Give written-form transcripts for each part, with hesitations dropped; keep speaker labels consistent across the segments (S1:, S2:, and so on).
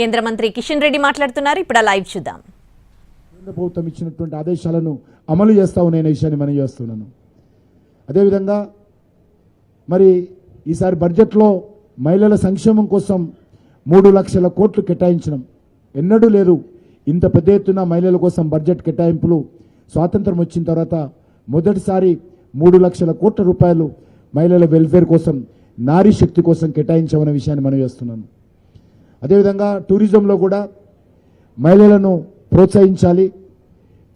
S1: కేంద్ర మంత్రి కిషన్ రెడ్డి మాట్లాడుతున్నారు. ఇప్పుడు లైవ్ చూద్దాం.
S2: కేంద్ర ప్రభుత్వం ఇచ్చినటువంటి ఆదేశాలను అమలు చేస్తా ఉన్న విషయాన్ని మనం చేస్తున్నాను. అదేవిధంగా మరి ఈసారి బడ్జెట్లో మహిళల సంక్షేమం కోసం 3 లక్షల కోట్లు కేటాయించడం ఎన్నడూ లేదు. ఇంత పెద్ద ఎత్తున మహిళల కోసం బడ్జెట్ కేటాయింపులు స్వాతంత్రం వచ్చిన తర్వాత మొదటిసారి 3 లక్షల కోట్ల రూపాయలు మహిళల వెల్ఫేర్ కోసం, నారీ శక్తి కోసం కేటాయించామనే విషయాన్ని మనం చేస్తున్నాను. అదేవిధంగా టూరిజంలో కూడా మహిళలను ప్రోత్సహించాలి.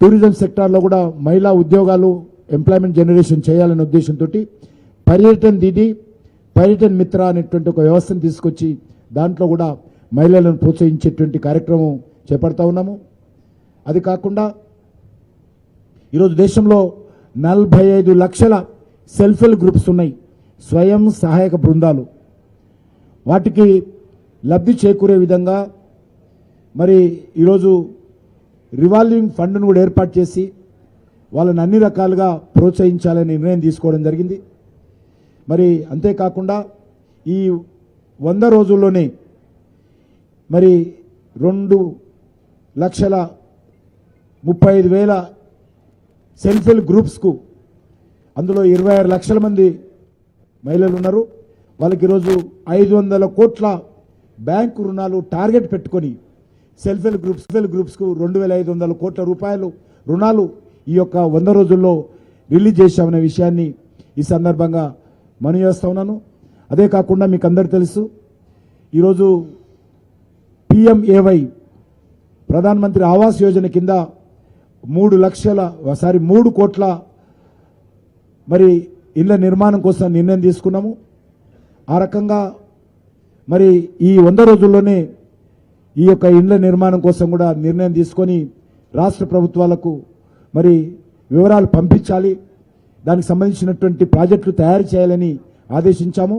S2: టూరిజం సెక్టార్లో కూడా మహిళా ఉద్యోగాలు, ఎంప్లాయ్మెంట్ జనరేషన్ చేయాలనే ఉద్దేశంతో పర్యటన్ దీది, పర్యటన్ మిత్ర అనేటువంటి ఒక వ్యవస్థను తీసుకొచ్చి దాంట్లో కూడా మహిళలను ప్రోత్సహించేటువంటి కార్యక్రమం చేపడతా ఉన్నాము. అది కాకుండా ఈరోజు దేశంలో 45 లక్షల సెల్ఫ్ హెల్ప్ గ్రూప్స్ ఉన్నాయి, స్వయం సహాయక బృందాలు. వాటికి లబ్ధి చేకూరే విధంగా మరి ఈరోజు రివాల్వింగ్ ఫండ్ను కూడా ఏర్పాటు చేసి వాళ్ళని అన్ని రకాలుగా ప్రోత్సహించాలని నిర్ణయం తీసుకోవడం జరిగింది. మరి అంతేకాకుండా ఈ 100 రోజుల్లోనే మరి 2,35,000 సెల్ఫ్ హెల్ప్ గ్రూప్స్కు, అందులో 26 లక్షల మంది మహిళలు ఉన్నారు. వాళ్ళకి ఈరోజు 500 కోట్ల బ్యాంకు రుణాలు టార్గెట్ పెట్టుకొని సెల్ఫ్ హెల్ప్ గ్రూప్స్కు 2,500 కోట్ల రూపాయలు రుణాలు ఈ యొక్క 100 రోజుల్లో రిలీజ్ చేశామనే విషయాన్ని ఈ సందర్భంగా మనం చేస్తా ఉన్నాను. అదే కాకుండా మీకు అందరు తెలుసు, ఈరోజు PMAY ప్రధానమంత్రి ఆవాస్ యోజన కింద 3 కోట్ల మరి ఇళ్ల నిర్మాణం కోసం నిర్ణయం తీసుకున్నాము. ఆ రకంగా మరి ఈ 100 రోజుల్లోనే ఈ యొక్క ఇళ్ల నిర్మాణం కోసం కూడా నిర్ణయం తీసుకొని రాష్ట్ర ప్రభుత్వాలకు మరి వివరాలు పంపించాలి, దానికి సంబంధించినటువంటి ప్రాజెక్టులు తయారు చేయాలని ఆదేశించాము.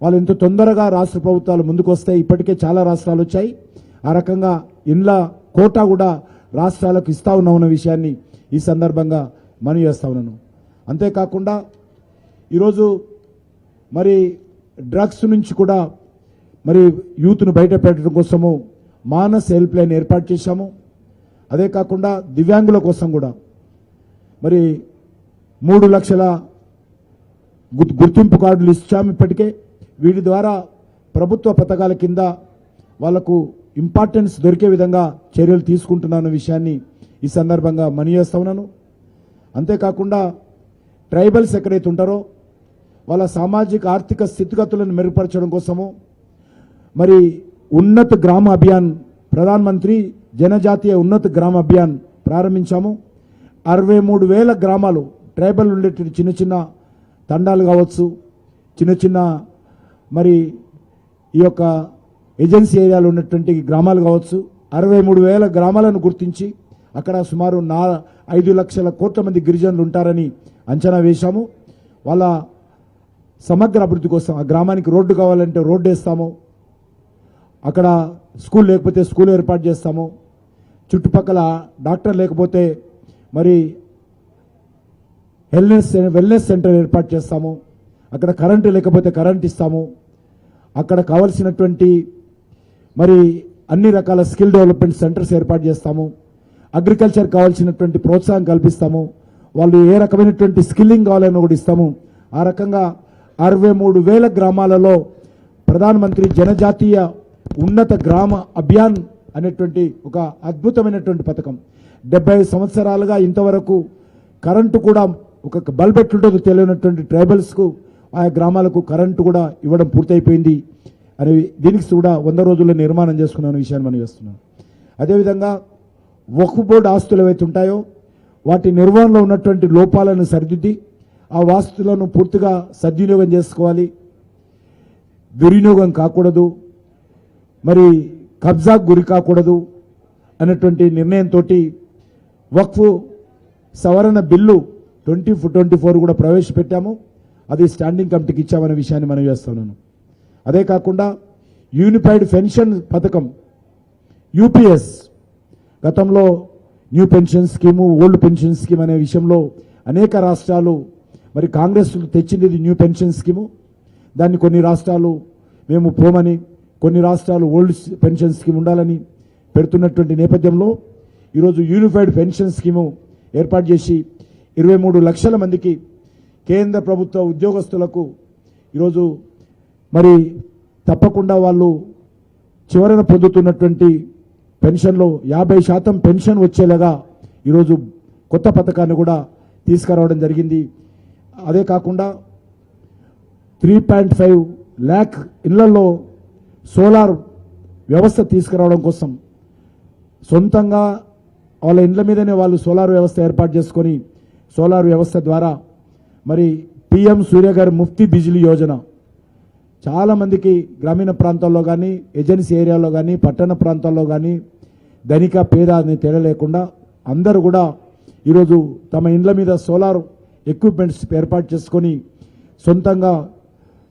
S2: వాళ్ళు ఎంత తొందరగా రాష్ట్ర ప్రభుత్వాలు ముందుకు వస్తాయి. ఇప్పటికే చాలా రాష్ట్రాలు వచ్చాయి. ఆ రకంగా ఇళ్ల కోటా కూడా రాష్ట్రాలకు ఇస్తా ఉన్నామన్న విషయాన్ని ఈ సందర్భంగా మనం చేస్తా ఉన్నాను. అంతేకాకుండా ఈరోజు మరి డ్రగ్స్ నుంచి కూడా మరి యూత్ను బయట పెట్టడం కోసము మానస్ హెల్ప్ లైన్ ఏర్పాటు చేశాము. అదే కాకుండా దివ్యాంగుల కోసం కూడా మరి 3 లక్షల గుర్తింపు కార్డులు ఇచ్చాము ఇప్పటికే. వీటి ద్వారా ప్రభుత్వ పథకాల కింద వాళ్లకు ఇంపార్టెన్స్ దొరికే విధంగా చర్యలు తీసుకుంటున్నాన్న విషయాన్ని ఈ సందర్భంగా మనం చేస్తా ఉన్నాను. అంతేకాకుండా ట్రైబల్స్ ఎక్కడైతే ఉంటారో వాళ్ళ సామాజిక ఆర్థిక స్థితిగతులను మెరుగుపరచడం కోసము మరి ఉన్నత గ్రామ అభియాన్, ప్రధానమంత్రి జనజాతీయ ఉన్నత గ్రామ అభియాన్ ప్రారంభించాము. 63,000 గ్రామాలు ట్రైబల్ ఉండేటువంటి చిన్న చిన్న తండాలు కావచ్చు, చిన్న చిన్న మరి ఈ యొక్క ఏజెన్సీ ఏరియాలో ఉన్నటువంటి గ్రామాలు కావచ్చు, 63,000 గ్రామాలను గుర్తించి అక్కడ సుమారు 5 లక్షల కోట్ల మంది గిరిజనులు ఉంటారని అంచనా వేశాము. వాళ్ళ సమగ్ర అభివృద్ధి కోసం ఆ గ్రామానికి రోడ్డు కావాలంటే రోడ్డు వేస్తాము, అక్కడ స్కూల్ లేకపోతే స్కూల్ ఏర్పాటు చేస్తాము, చుట్టుపక్కల డాక్టర్ లేకపోతే మరి వెల్నెస్ సెంటర్ ఏర్పాటు చేస్తాము, అక్కడ కరెంటు లేకపోతే కరెంట్ ఇస్తాము, అక్కడ కావలసినటువంటి మరి అన్ని రకాల స్కిల్ డెవలప్మెంట్ సెంటర్స్ ఏర్పాటు చేస్తాము, అగ్రికల్చర్ కావాల్సినటువంటి ప్రోత్సాహం కల్పిస్తాము, వాళ్ళు ఏ రకమైనటువంటి స్కిల్లింగ్ కావాలని కూడా ఇస్తాము. ఆ రకంగా 63,000 గ్రామాలలో ప్రధానమంత్రి జనజాతీయ ఉన్నత గ్రామ అభియాన్ అనేటువంటి ఒక అద్భుతమైనటువంటి పథకం. 70 సంవత్సరాలుగా ఇంతవరకు కరెంటు కూడా ఒక బల్బ్ ఎట్లుంటుందో తెలియనటువంటి ట్రైబల్స్కు ఆ గ్రామాలకు కరెంటు కూడా ఇవ్వడం పూర్తయిపోయింది అని దీనికి కూడా 100 రోజుల్లో నిర్మాణం చేసుకున్న విషయాన్ని మనం చేస్తున్నాం. అదేవిధంగా వక్ఫ్ బోర్డు ఆస్తులు ఏవైతే ఉంటాయో వాటి నిర్వహణలో ఉన్నటువంటి లోపాలను సరిదిద్ది ఆ వాస్తులను పూర్తిగా సద్వినియోగం చేసుకోవాలి, దుర్వినియోగం కాకూడదు, మరి కబ్జాకు గురి కాకూడదు అనేటువంటి నిర్ణయంతో వక్ఫ్ సవరణ బిల్లు 2024 కూడా ప్రవేశపెట్టాము. అది స్టాండింగ్ కమిటీకి ఇచ్చామనే విషయాన్ని మనం చేస్తున్నాను. అదే కాకుండా యూనిఫైడ్ పెన్షన్ పథకం UPS, గతంలో new pension scheme, old pension scheme అనే విషయంలో అనేక రాష్ట్రాలు మరి కాంగ్రెస్ తెచ్చింది న్యూ పెన్షన్ స్కీము. దాన్ని కొన్ని రాష్ట్రాలు మేము పోమని కొన్ని రాష్ట్రాలు ఓల్డ్ పెన్షన్ స్కీమ్ ఉండాలని పెడుతున్నటువంటి నేపథ్యంలో ఈరోజు యూనిఫైడ్ పెన్షన్ స్కీము ఏర్పాటు చేసి 23 లక్షల మందికి కేంద్ర ప్రభుత్వ ఉద్యోగస్తులకు ఈరోజు మరి తప్పకుండా వాళ్ళు చివరన పొందుతున్నటువంటి పెన్షన్లో 50% పెన్షన్ వచ్చేలాగా ఈరోజు కొత్త పథకాన్ని కూడా తీసుకురావడం జరిగింది. అదే కాకుండా 3.5 lakh ఇళ్లలో సోలార్ వ్యవస్థ తీసుకురావడం కోసం సొంతంగా వాళ్ళ ఇండ్ల మీదనే వాళ్ళు సోలార్ వ్యవస్థ ఏర్పాటు చేసుకొని సోలార్ వ్యవస్థ ద్వారా మరి పిఎం సూర్య గారి ముఫ్తీ బిజిలీ యోజన చాలామందికి గ్రామీణ ప్రాంతాల్లో కానీ ఏజెన్సీ ఏరియాలో కానీ పట్టణ ప్రాంతాల్లో కానీ ధనిక పేద అని తేడా లేకుండా అందరూ కూడా ఈరోజు తమ ఇండ్ల మీద సోలార్ ఎక్విప్మెంట్స్ ఏర్పాటు చేసుకొని సొంతంగా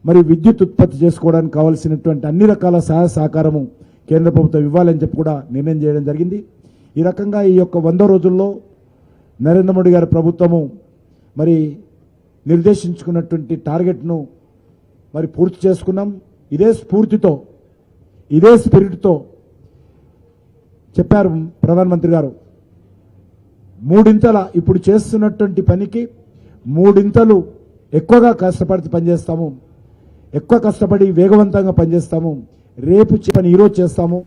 S2: మరి విద్యుత్ ఉత్పత్తి చేసుకోవడానికి కావాల్సినటువంటి అన్ని రకాల సహాయ సహకారము కేంద్ర ప్రభుత్వం ఇవ్వాలని చెప్పి కూడా నిర్ణయం చేయడం జరిగింది. ఈ రకంగా ఈ యొక్క 100 రోజుల్లో నరేంద్ర మోడీ గారి ప్రభుత్వము మరి నిర్దేశించుకున్నటువంటి టార్గెట్ను మరి పూర్తి చేసుకున్నాం. ఇదే స్ఫూర్తితో ఇదే స్పిరిట్తో చెప్పారు ప్రధానమంత్రి గారు, మూడింతల ఇప్పుడు చేస్తున్నటువంటి పనికి మూడింతలు ఎక్కువగా కష్టపడి పనిచేస్తాము, ఎక్కువ కష్టపడి వేగవంతంగా పనిచేస్తాము, రేపు పని ఈరోజు చేస్తాము.